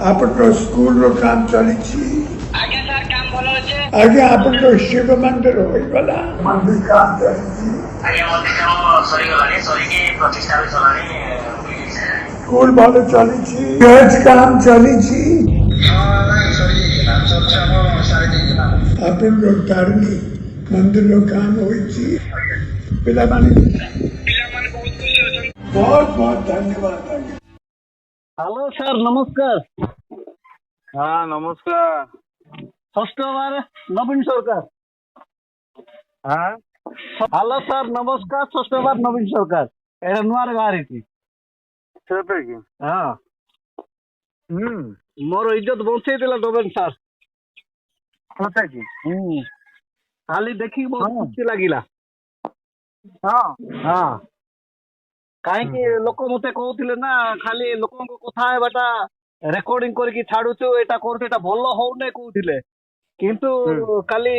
आपन स्कूल रो काम चली आगे सर काम भलो होचे आगे आपन शिव मंदिर होई वाला मंदिर काम चली आगे मंदिर काम सरी गलानी सरी की प्रतिष्ठा भी चलानी स्कूल भालो चली चर्च काम चली हां नहीं सरी नाम सब हम सारे दे ना आपन तारनी मंदिर रो काम होई पिला माने बहुत खुशी होछन बहुत बहुत धन्यवाद आगे हेलो सर नमस्कार। हाँ नमस्कार। षष्ठ बार नवीन सरकार। हाँ हेलो सर नमस्कार षष्ठ बार नवीन सरकार एटा नुआर बाहरी थी। सेपे की हाँ हम्म मोर इज्जत बंचई देला नवीन सर। होता की खाली देखी बहुत हाँ। खुशी लागिला। हाँ हाँ कहीं लोक मते कहते ना खाली लोक कथा हेबाटा रेकर्डिंग करके छाड़ुछु एटा करछु एटा भलो होउने कहते किंतु काली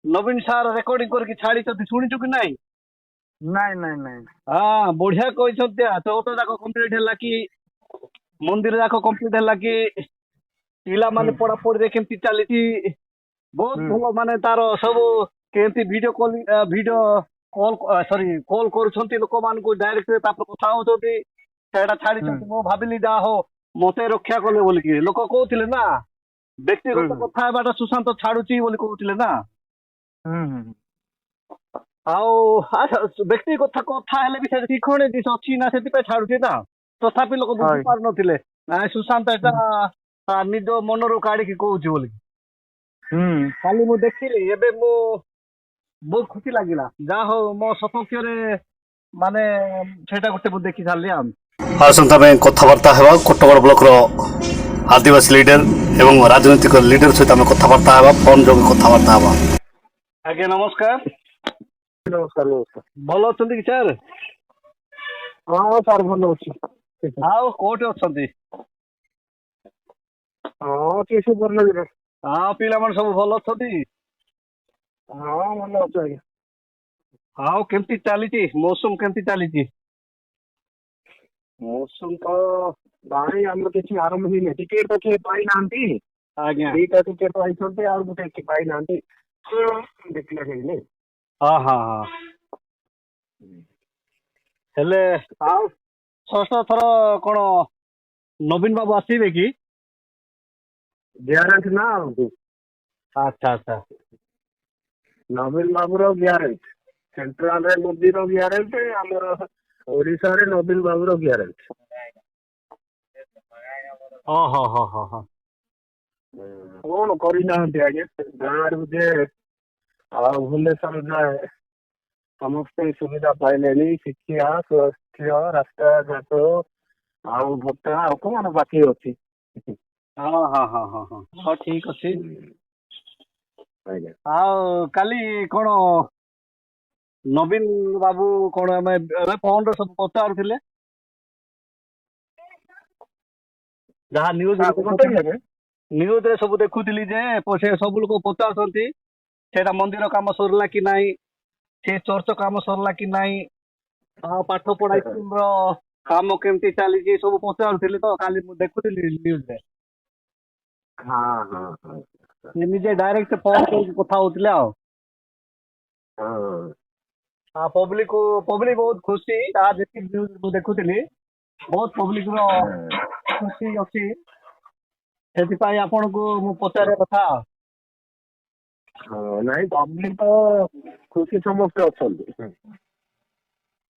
नवीन सर रेकर्डिंग करके छाड़ी शुणिचु कि नहीं? नहीं नहीं नहीं हाँ बढ़िया कहते चौथ जाक कम्प्लीट है कि मंदिर जाक कम्प्लीट है कि पिला माने पढ़ापढ़ी केमती चली बहुत भल माने तार सब केमती video call video call sorry call करुछंती लोक मानकु डायरेक्ट तापर कथा होछंती सेटा छाड़ी मो भाबिली जा हो मते रक्षा कले बोल कि लोक कहउथिले ना व्यक्तिगत कथा हेबाटा सुशांत छाड़ुची बोली कहउथिले ना। आउ व्यक्तिगत कथा हेले भी से ठिकणे दिस अछि ना सेति पे छाड़ुची ना तथापि लोक बुझी पार नथिले ना सुशांत एटा निज मनरो काढी कि कहउची बोली खाली मु देखिली एबे मु बहुत खुशी लागिला जा हो मो सपक्ष माने सेटा गोटे मु देखि सारली हम आसंता में कथबार्ता हेबा कोटगड़ ब्लॉक रो आदिवासी लीडर एवं राजनीतिक लीडर सहित आम कथबार्ता हेबा फोन जो कथबार्ता हेबा। आज्ञा नमस्कार। नमस्कार नमस्कार भल अछंती कि सर? हाँ सर भल अच्छी आउ कोठे अछंती? हाँ किसी भल लगे हाँ पिला मन सब भल अछंती? हाँ भल अच्छे आज्ञा आउ केमती चलीची मौसम केमती चलीची? मौसम तो बाहरी आम किसी आरंभ ही नहीं टिकेट तो किए पाई नांती आज्ञा दीटा टिकेट तो आइछंती और गुटे कि पाई नांती देखला नहीं हाँ हाँ हाँ हेले आउ षष्ठ थर कौन नवीन बाबू आसबे कि? ग्यारंटी ना अच्छा अच्छा नवीन बाबू रो ग्यारंटी सेंट्रल रे मोदी रो ग्यारंटी हमर ओडिसा रे नवीन बाबू रो ग्यारंटी हाँ हाँ हाँ हाँ हाँ कौन करना आज्ञा गाँव जे भुवनेश्वर जाए समस्ते सुविधा पाइले शिक्षा स्वास्थ्य रास्ता घाट आउ भत्ता आ कौन बाकी अच्छी हाँ हाँ हाँ हाँ हाँ हाँ ठीक अच्छे। आज्ञा आउ काली कौन नवीन बाबू कौन आम फोन सब पचारुले जहाँ न्यूज रे सब देखुली जे सब लोग पचारुंट सेटा मंदिर काम सरला कि नहीं से चर्च काम सरला कि नहीं पाठ पढ़ा स्कूल रो काम केमती चली सब पचारुले तो काली देखुली न्यूज रे हाँ हाँ हाँ निजे डायरेक्ट फोन करके कथा होतिले आ हाँ पब्लिक बहुत खुशी आज न्यूज मु देखुली बहुत पब्लिक रो खुशी अच्छी से आपन को मु पचारे कथा हाँ नहीं पब्लिक तो खुशी समस्त अच्छा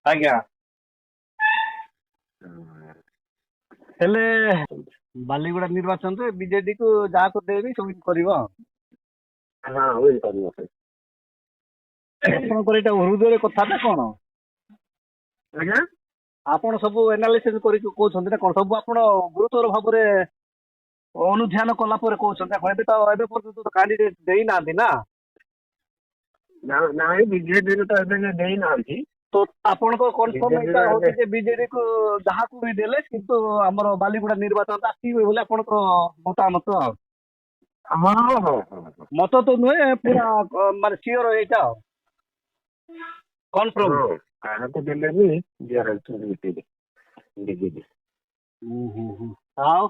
आज्ञा हेले बालीगुड़ा निर्वाचन रे बीजेडी को जहाँ को देवी सब करिवो हाँ वही करना है आपनकर एटा हृदय कथा ना कोन आज्ञा आपण सब एनालिसिस करी कहउछन्ते ना कोन सब आपण गुरुतर भाव रे अनुध्यान कला पर कहउछन्ते एबे तो एबे पर्यंत तो कैंडिडेट देई नांदी ना नहीं बीजेडी रे तो एबे देई नांती तो आपण को कन्फर्म BJD एटा रे होती जे बीजेडी को जहाँ को भी देले किंतु हमर बालीगुड़ा निर्वाचन आसीबे बोले आपण को मतामत हाँ हाँ हाँ मत तो नुहे पूरा माने सियोर एटा कन्फर्म हाँ काहे को देले भी ग्यारंटी बीजेडी आओ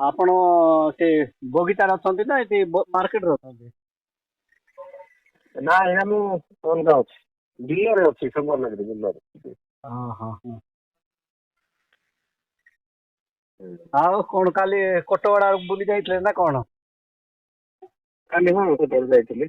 ଆପଣ ସେ ବଗିଚାରେ ଅଛନ୍ତି ନା ଏଠି ମାର୍କେଟରେ ଅଛନ୍ତି? ନା ଏହା ମୁଁ ଅଲଗା ଅଛି, ବିଲରେ ଅଛି, ସୁବର୍ଣ୍ଣଗିରି ବିଲରେ। ହଁ। ଆଉ କଣ କାଲି କୋଟଗଡ ବୁଲି ଯାଇଥିଲେ ନା କଣ? କାଲି ହଁ ହୋଟେଲ ଯାଇଥିଲି।